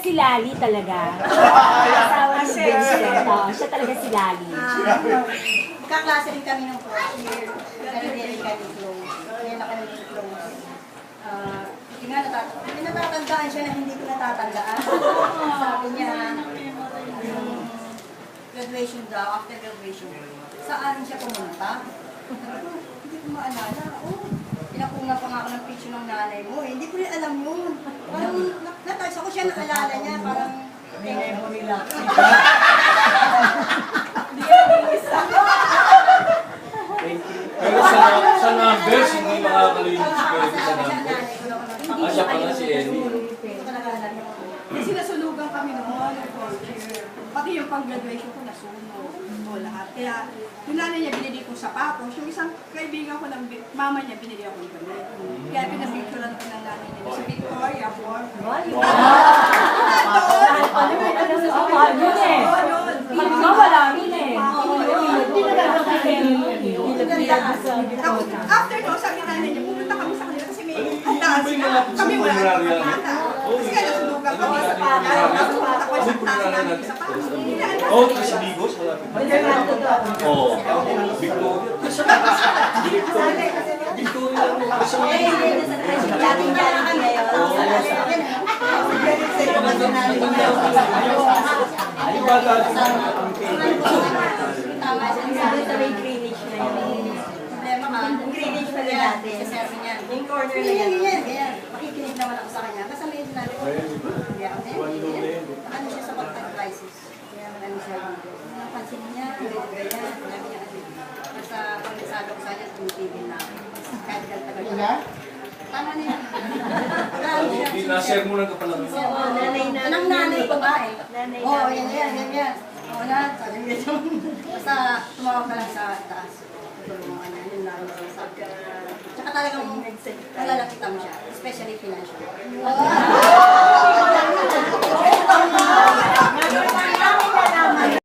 si Lali talaga. Asawa ni Vincent. Siya talaga si Lali. Kaklase rin kami ng fourth year. Pero hindi rin kami close. Kaya na kami close. Natatandaan siya na hindi ko natatandaan. Sabi niya, graduation daw, after graduation, saan siya pumunta? Hindi ko maalala. Pinapunga pa nga ako ng picture ng nanay mo. Hindi ko rin alam yun. Parang natouch ako siya, naalala niya. Parang memory lang. Pero sa numbers, hindi makakalimutan si Pwede sa numbers. Siya pala si Ellie. Kasi nasulugan kami noon, pati yung pang-graduation ko nasunog. O lahat. Kaya yung nanay niya binili kong sapatos, yung isang kaibigan ko ng mama niya binili ako ng damit. Kaya pinapicturean ko ng nanay niya sa Victoria for. After no, sabi nanay niya, pupunta kami sa kanila kasi may andas na. Kami wala ng kapata. Kasi kaya nasunugan kami sa kapata. Pupunta ko sa taas namin sa kapata. Oh, kasi Bigos, malapit. Oo. Victoria. Dating dyan kami ngayon. Ay, bata. Tama siya sa may Greenwich na yun. Problema ka, Greenwich pa rin dati. Sa serve niya. Yung corner na yan. Ganyan. Makikinig naman ako sa kanya. Basta may sinabi ko. Ano siya sa pagka-crisis. Kaya ano siya. Napansin niya, ganyan. Sinabi niya kasi. Basta pag nasabi ko sa kanya, tumitigil na ako. Kahit tagal siya. Tama na yan. Nashare mo lang ka pala. Anong nanay ko ba eh? Oo, yan. Oo na, sabi niya yun. Basta tumawag ka lang sa taas. Tutulungan niya, yun lang. Tsaka talagang nalalapit mo siya, especially financial.